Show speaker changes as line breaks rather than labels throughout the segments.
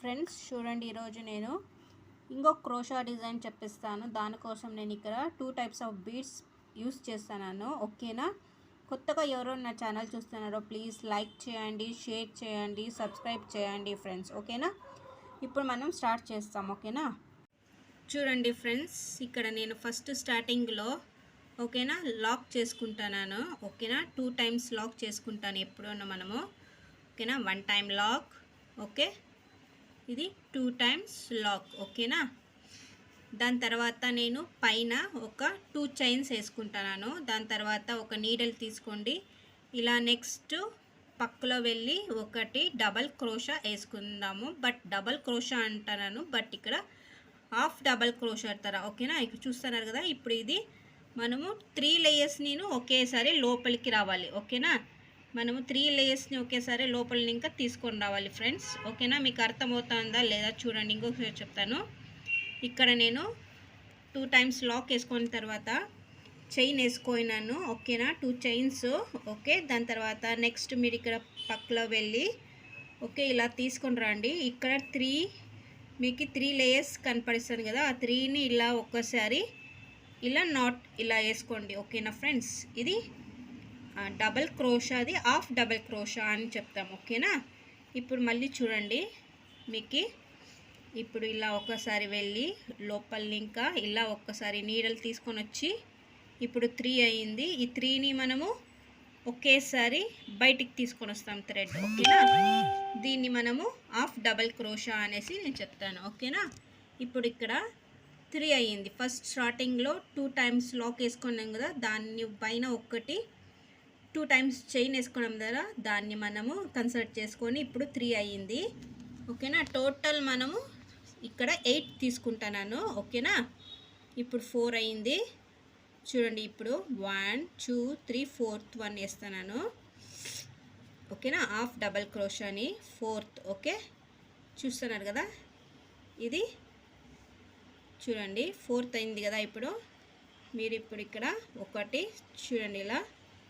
Friends చూడండి, ఈరోజు నేను ఇంకొక క్రోషా డిజైన్ చెప్పిస్తాను. దానికోసం నేను ఇక్కడ 2 టైప్స్ ఆఫ్ బీడ్స్ యూస్ చేస్తున్నాను. ఓకేనా? కొత్తగా ఎవరో నా ఛానల్ చూస్తున్నారో ప్లీజ్ లైక్ చేయండి, షేర్ చేయండి, సబ్స్క్రైబ్ చేయండి ఫ్రెండ్స్. ఓకేనా? ఇప్పుడు మనం స్టార్ట్ చేస్తాం. ఓకేనా? చూడండి ఫ్రెండ్స్, ఇక్కడ నేను ఫస్ట్ స్టార్టింగ్లో ఓకేనా లాక్ చేసుకుంటున్నాను. ఓకేనా? 2 టైమ్స్ లాక్ చేసుకుంటాను ఎప్పుడన్నా మనము. ఓకేనా? 1 టైం లాక్. ఓకే, ఇది 2 టైమ్స్ లాక్. ఓకేనా? దాని తర్వాత నేను పైన ఒక 2 చైన్స్ వేసుకుంటున్నాను. దాని తర్వాత ఒక నీడల్ తీసుకోండి. ఇలా నెక్స్ట్ పక్కలో వెళ్ళి ఒకటి డబల్ క్రోషా వేసుకుందాము. బట్ డబల్ క్రోషా అంటున్నాను, బట్ ఇక్కడ హాఫ్ డబల్ క్రోషా అంటారా. ఓకేనా? ఇక్కడ చూస్తున్నారు కదా, ఇప్పుడు ఇది మనము 3 లేయర్స్ నేను ఒకేసారి లోపలికి రావాలి. ఓకేనా? మనము 3 లేయర్స్ని ఒకేసారి లోపల ఇంకా తీసుకొని రావాలి ఫ్రెండ్స్. ఓకేనా? మీకు అర్థమవుతుందా లేదా చూడండి, ఇంకొకసారి చెప్తాను. ఇక్కడ నేను 2 టైమ్స్ లాక్ వేసుకున్న తర్వాత చైన్ వేసుకున్నాను. ఓకేనా? 2 చైన్స్. ఓకే, దాని తర్వాత నెక్స్ట్ మీరు ఇక్కడ పక్కలో వెళ్ళి ఓకే ఇలా తీసుకొని రండి. ఇక్కడ మీకు 3 లేయర్స్ కనపడిస్తుంది కదా, ఆ 3ని ఇలా ఒక్కసారి ఇలా నాట్ ఇలా వేసుకోండి. ఓకేనా ఫ్రెండ్స్? ఇది డబల్ క్రోషాది హాఫ్ డబల్ క్రోషా అని చెప్తాం. ఓకేనా? ఇప్పుడు మళ్ళీ చూడండి, మీకు ఇప్పుడు ఇలా ఒక్కసారి వెళ్ళి లోపల ఇంకా ఇలా ఒక్కసారి నీడలు తీసుకొని వచ్చి ఇప్పుడు 3 అయ్యింది. ఈ 3ని మనము ఒకేసారి బయటికి తీసుకొని వస్తాం థ్రెడ్. ఓకేనా? దీన్ని మనము హాఫ్ డబల్ క్రోషా అనేసి నేను చెప్తాను. ఓకేనా? ఇప్పుడు ఇక్కడ 3 అయ్యింది. ఫస్ట్ స్టార్టింగ్లో 2 టైమ్స్ లాక్ వేసుకున్నాం కదా, దాన్ని పైన ఒకటి 2 టైమ్స్ చైన్ వేసుకున్నాం కదా, దాన్ని మనము కన్సిడర్ చేసుకొని ఇప్పుడు 3 అయ్యింది. ఓకేనా? టోటల్ మనము ఇక్కడ 8 తీసుకుంటున్నాను. ఓకేనా? ఇప్పుడు 4 అయ్యింది. చూడండి, ఇప్పుడు 1 2 3 4th 1 వేస్తున్నాను. ఓకేనా? Half double క్రోషాని 4th. ఓకే, చూస్తున్నారు కదా, ఇది చూడండి 4th అయింది కదా. ఇప్పుడు మీరు ఇప్పుడు ఇక్కడ ఒకటి చూడండి ఇలా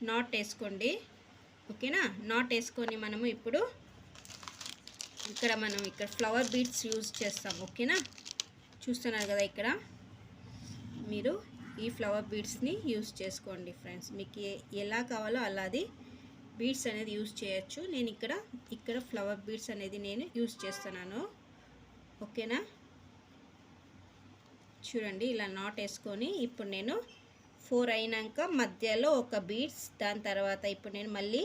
నాట్ వేసుకోండి. ఓకేనా? నాట్ వేసుకొని మనము ఇప్పుడు ఇక్కడ ఫ్లవర్ బీడ్స్ యూజ్ చేస్తాం. ఓకేనా? చూస్తున్నారు కదా, ఇక్కడ మీరు ఈ ఫ్లవర్ బీడ్స్ని యూజ్ చేసుకోండి ఫ్రెండ్స్. మీకు ఎలా కావాలో అలాది బీడ్స్ అనేది యూజ్ చేయొచ్చు. నేను ఇక్కడ ఫ్లవర్ బీడ్స్ అనేది నేను యూజ్ చేస్తున్నాను. ఓకేనా? చూడండి ఇలా నాట్ వేసుకొని ఇప్పుడు నేను 4 అయినాక మధ్యలో ఒక బీడ్స్, దాని తర్వాత ఇప్పుడు నేను మళ్ళీ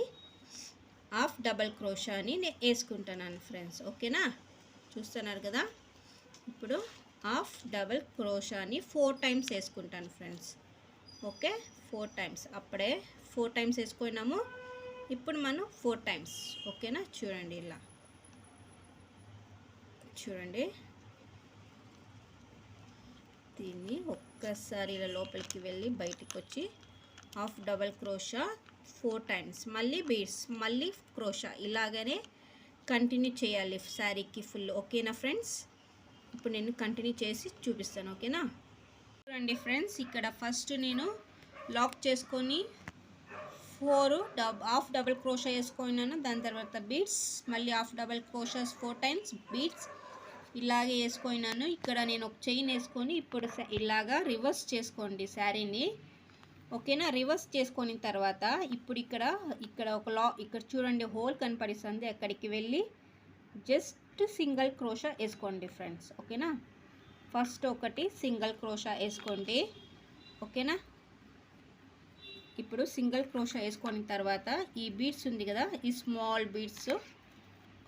హాఫ్ డబల్ క్రోషాని వేసుకుంటున్నాను ఫ్రెండ్స్. ఓకేనా? చూస్తున్నారు కదా, ఇప్పుడు హాఫ్ డబల్ క్రోషాని 4 టైమ్స్ వేసుకుంటాను ఫ్రెండ్స్. Okay, 4 times. అప్పుడే 4 టైమ్స్ వేసుకున్నాము, ఇప్పుడు మనం 4 టైమ్స్. ఓకేనా? చూడండి ఇలా చూడండి, దీన్ని ఒక్కసారి ఇలా లోపలికి వెళ్ళి బయటికి వచ్చి హాఫ్ డబల్ క్రోషా 4 టైమ్స్, మళ్ళీ బీడ్స్, మళ్ళీ క్రోషా, ఇలాగనే కంటిన్యూ చేయాలి శారీకి ఫుల్. ఓకేనా ఫ్రెండ్స్? ఇప్పుడు నేను కంటిన్యూ చేసి చూపిస్తాను. ఓకేనా? చూడండి ఫ్రెండ్స్, ఇక్కడ ఫస్ట్ నేను లాక్ చేసుకొని 4 హాఫ్ డబల్ క్రోషా వేసుకున్నాను. దాని తర్వాత బీడ్స్, మళ్ళీ హాఫ్ డబల్ క్రోషాస్ 4 టైమ్స్, బీడ్స్ ఇలాగే వేసుకున్నాను. ఇక్కడ నేను ఒక చైన్ వేసుకొని ఇప్పుడు ఇలాగా రివర్స్ చేసుకోండి శారీని. ఓకేనా? రివర్స్ చేసుకున్న తర్వాత ఇప్పుడు ఇక్కడ ఇక్కడ చూడండి హోల్ కనపడిస్తుంది, అక్కడికి వెళ్ళి జస్ట్ సింగిల్ క్రోషా వేసుకోండి ఫ్రెండ్స్. ఓకేనా? ఫస్ట్ ఒకటి సింగిల్ క్రోషా వేసుకోండి. ఓకేనా? ఇప్పుడు సింగిల్ క్రోషా వేసుకున్న తర్వాత ఈ బీడ్స్ ఉంది కదా, ఈ స్మాల్ బీడ్స్,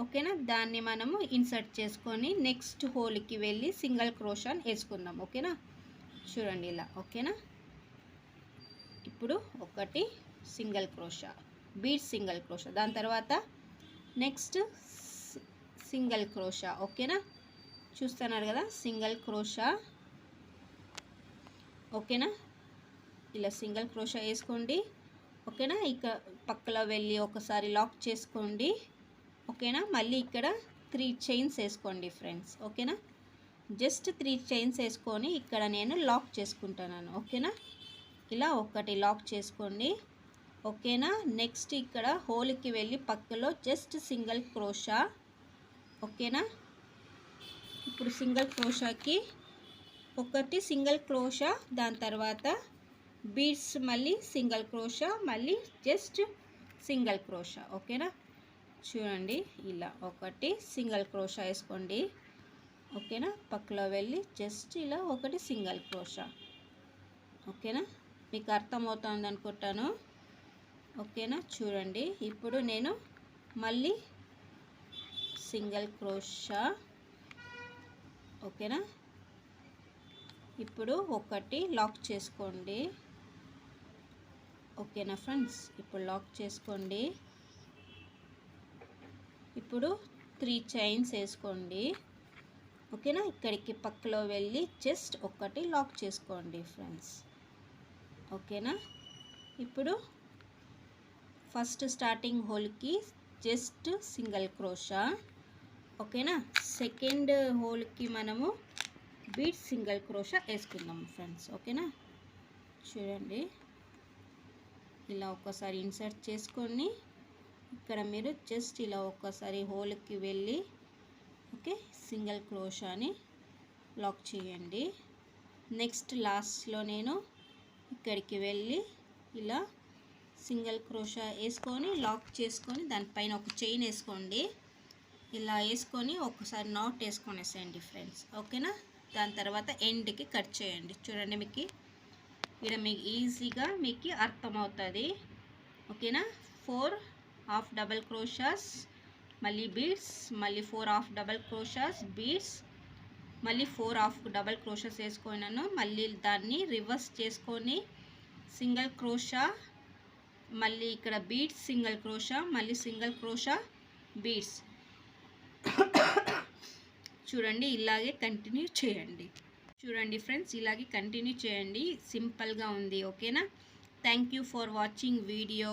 ఓకేనా, దాన్ని మనము ఇన్సర్ట్ చేసుకొని నెక్స్ట్ హోల్కి వెళ్ళి సింగిల్ క్రోషా వేసుకుందాం. ఓకేనా? చూడండి ఇలా. ఓకేనా? ఇప్పుడు ఒకటి single crochet, bead single crochet, దాని తర్వాత నెక్స్ట్ సింగిల్ క్రోషా. ఓకేనా? చూస్తున్నారు కదా, సింగిల్ క్రోషా. ఓకేనా? ఇలా సింగిల్ క్రోషా వేసుకోండి. ఓకేనా? ఇక పక్కలో వెళ్ళి ఒకసారి లాక్ చేసుకోండి. ఓకేనా? మళ్ళీ ఇక్కడ 3 చైన్స్ వేసుకోండి ఫ్రెండ్స్. ఓకేనా? జస్ట్ 3 చైన్స్ వేసుకొని ఇక్కడ నేను లాక్ చేసుకుంటున్నాను. ఓకేనా? ఇలా ఒకటి లాక్ చేసుకోండి. ఓకేనా? నెక్స్ట్ ఇక్కడ హోల్కి వెళ్ళి పక్కలో జస్ట్ సింగిల్ క్రోషా. ఓకేనా? ఇప్పుడు సింగిల్ క్రోషాకి ఒకటి సింగిల్ క్రోషా, దాని తర్వాత బీడ్స్, మళ్ళీ సింగిల్ క్రోషా, మళ్ళీ జస్ట్ సింగిల్ క్రోషా. ఓకేనా, చూడండి ఇలా ఒకటి సింగిల్ క్రోషా వేసుకోండి. ఓకేనా, పక్కలో వెళ్ళి జస్ట్ ఇలా ఒకటి సింగిల్ క్రోషా. ఓకేనా, మీకు అర్థమవుతుంది అనుకుంటాను. ఓకేనా, చూడండి ఇప్పుడు నేను మళ్ళీ సింగిల్ క్రోషా. ఓకేనా, ఇప్పుడు ఒకటి లాక్ చేసుకోండి. ఓకేనా ఫ్రెండ్స్, ఇప్పుడు లాక్ చేసుకోండి. ఇప్పుడు 3 చైన్స్ వేసుకోండి. ఓకేనా, ఇక్కడికి పక్కలో వెళ్ళి జస్ట్ ఒకటి లాక్ చేసుకోండి ఫ్రెండ్స్. ఓకేనా, ఇప్పుడు ఫస్ట్ స్టార్టింగ్ హోల్కి జస్ట్ సింగిల్ క్రోషా. ఓకేనా, సెకండ్ హోల్కి మనము బీట్ సింగిల్ క్రోషా వేసుకుందాం ఫ్రెండ్స్. ఓకేనా, చూడండి ఇలా ఒక్కసారి ఇన్సర్ట్ చేసుకొని ఇక్కడ మీరు జస్ట్ ఇలా ఒక్కసారి హోల్కి వెళ్ళి ఓకే సింగిల్ క్రోషాని లాక్ చేయండి. నెక్స్ట్ లాస్ట్లో నేను ఇక్కడికి వెళ్ళి ఇలా సింగిల్ క్రోషా వేసుకొని లాక్ చేసుకొని దానిపైన ఒక చైన్ వేసుకోండి. ఇలా వేసుకొని ఒకసారి నాట్ వేసుకొనేసేయండి ఫ్రెండ్స్. ఓకేనా, దాని తర్వాత ఎండ్కి కట్ చేయండి. చూడండి మీకు ఇక్కడ మీకు ఈజీగా మీకు అర్థమవుతుంది. ఓకేనా, 4 హాఫ్ డబల్ క్రోషాస్, మళ్ళీ బీడ్స్, మళ్ళీ 4 హాఫ్ డబల్ క్రోషాస్, బీడ్స్, మళ్ళీ 4 హాఫ్ డబల్ క్రోషాస్ వేసుకున్నాను. మళ్ళీ దాన్ని రివర్స్ చేసుకొని సింగిల్ క్రోషా, మళ్ళీ ఇక్కడ బీడ్స్, సింగిల్ క్రోషా, మళ్ళీ సింగిల్ క్రోషా, బీడ్స్. చూడండి ఇలాగే కంటిన్యూ చేయండి. చూడండి ఫ్రెండ్స్, ఇలాగే కంటిన్యూ చేయండి. సింపుల్గా ఉంది. ఓకేనా, thank you for watching video.